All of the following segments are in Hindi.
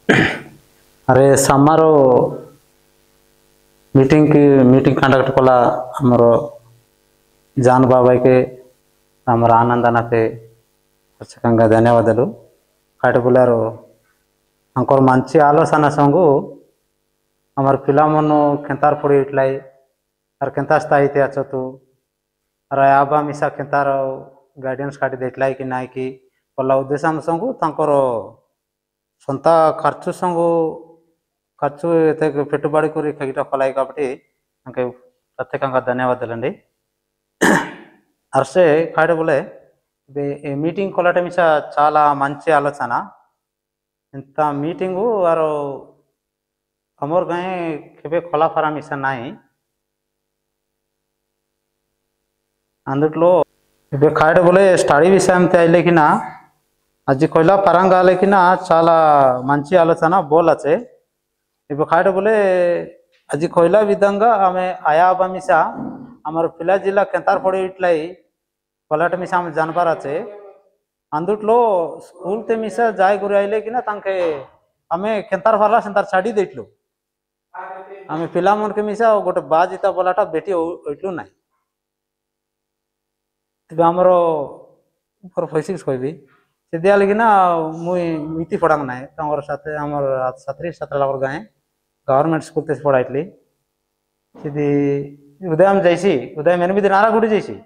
अरे समारो मीटिंग कंडक्ट कला आमर जान बाबा के आमर आनंदना के प्रत्येक धन्यवाद काट बोलार अंकर मंची आलोचना संगु आमर पिला मन केंतार पड़ी इटलाई और केंता स्थायी थे अच्छो तू और आबा मिसा केंतार गाइडेंस काटी देटलाई कि नाई कि पला उद्देश्य संगु तांकर सొంత खर्च संगु खर्च పెట్టుబడి कोरी खगीटा फलाई काबटी अंके प्रत्येक धन्यवाद अरसे काटे बोले मीटिंग कोलाट मिसा चाला मंची आलोचना इंत मीटिंग और अमर गाए केबे खोला फरा मिसा नाई अंदुట్లో काटे बोले स्टडी विषय आइले कि ना आज कोयला परांग आले कि ना चाला मंची आलोचना बोल अच्छे इब काटे बोले आज कोयला विधंगा आमे आया मिसा आमर पिला जिला केंतार पड़ी इटलाई कोलाट मिसा आम जानबार अच्छे अंदुట్లో स्कूल ते मिसा जाय गुरी आइले कि ना तांके आमे केंतार फरला सेंतार छाड़ी देटलु आमे पिला मन के मिसा गोटे बाजिता बोलाटा बेटी ओइटलु नाई तबे हमरो ऊपर फिजिक्स कहबी से दियाले कि ना मुई मिति पढ़ांग नाई तंगर साथे हमर छात्री छात्रा लगर गाए गवर्नमेंट स्कूल ते पढ़ाइतली सीधी उदय हम जाइसी उदय मेन भी नारा गुटी जाइसी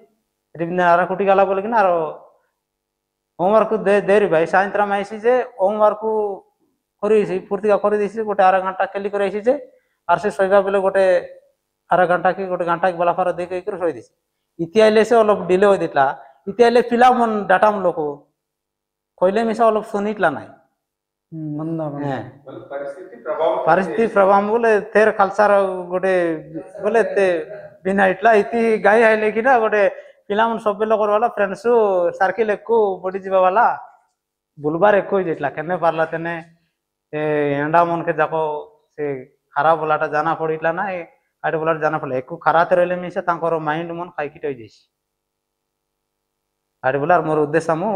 एटी नारा कुटी गला बोले कि ना होमवर्क दे रे भाई सायंत्रम आइसी जे होमवर्क करिसी पूर्तिका करि दिसी गोटे आरा घंटा खेली कर आइसी जे आर से सोइबा बेले गोटे आरा घंटा की गोटे घंटा की बला फारा दे के कर सोइ दिसी इति आइले से अलप डिले हो दितला इति आइले पिला मन डाटा मन लोको कोइले मिसा अलप सुनितला नाई परिस्थिति प्रभाव बोले तेर खालसार गोटे बोले ते बिना इटला इति गाई आइले कि ना गोटे पिला मन सब लोग वाला फ्रेंड्स सर्किल एको बड़ी जीवा वाला बुलबार एको जेतला केने पारला तेने एंडा मन के जाको से खराब बोलाटा जाना पड़ितला ना आटे बोलाटा जाना पड़ला एको खराते रहले मिसे तांकर माइंड मन खाइकी टई जेसी आटे बोलार मोर उद्देश्य मु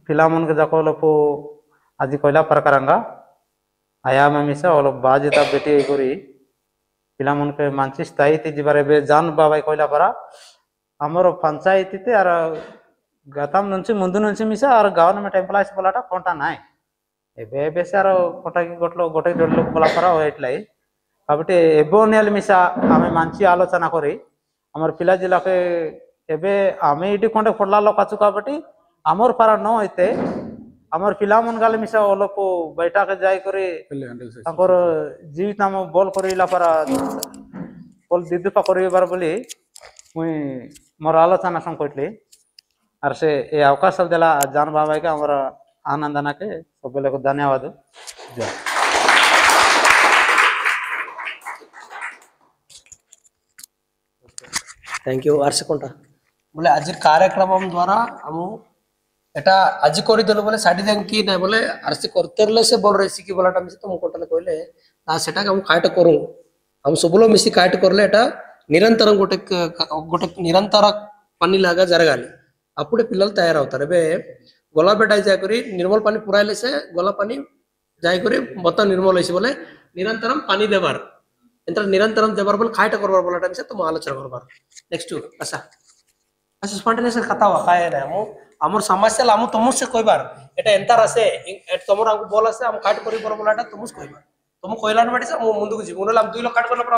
पिला मन के जाको लोको आज कोइला प्रकारंगा आया में मिसा ओलो बाजिता बेटी करी पिला मन के मानसी स्थायी ती जिबारे बे जान बाबाई कोइला परा हमरो पंचायती ते आर गतम नुंची मुंदु नुंची मिसा आर गवर्नमेंट एम्प्लॉयज बोलाटा कोंटा नाय एबे बेसे आर कोंटा की गोटलो गोटे जोडलो बोला परा होइतलाई काबटे एबोनियल मिसा आमे मानसी आलोचना करी हमर पिला जिला के एबे आमे इटी कोंटे पडला लोक आचु काबटी हमर पारा न होइते हमर पिला मन गाले मिसा ओलोको बैठा के जाय करे तांकर जीवित नाम बॉल करिला पारा बॉल दिदुपा करिबार बोली मुई मोर आलोचना सं कइतली आर से ए अवकाश देला जान बाबा के हमर आनंदना के सबले को धन्यवाद जय थैंक यू आरसे कोंटा बोले आज कार्यक्रम द्वारा हम एटा आज करि देलो बोले साडी देन की नै बोले आरसी करतेरले से बोल रेसी की बोलाटा मिसे तुम कोटले कहले ना सेटा हम काट करू हम सबलो मिसी काट करले एटा निरंतर गोटे गोटे निरंतर पानी लागा जरगाली अपुडे पिल्लल तयार होतार बे गोला बेटा जाय करी निर्मल पानी पुराइले से गोला पानी जाय करी बता निर्मल होइसे बोले निरंतरम पानी देबार एंतर निरंतरम देबार बोले काट करबार बोलाटा मिसे तुम आलोचना करबार नेक्स्ट आशा अच्छा स्पॉन्टेनियस कथा हुआ काय ना हम हमर समस्या हम तुमसे कहबार एटा एंतार आसे तमर हमको बोल आसे हम काट करी बोलाटा तुमस कहबार तुम कहला न बेटी से मुंडू को जीवन हम 2 लोग काट करला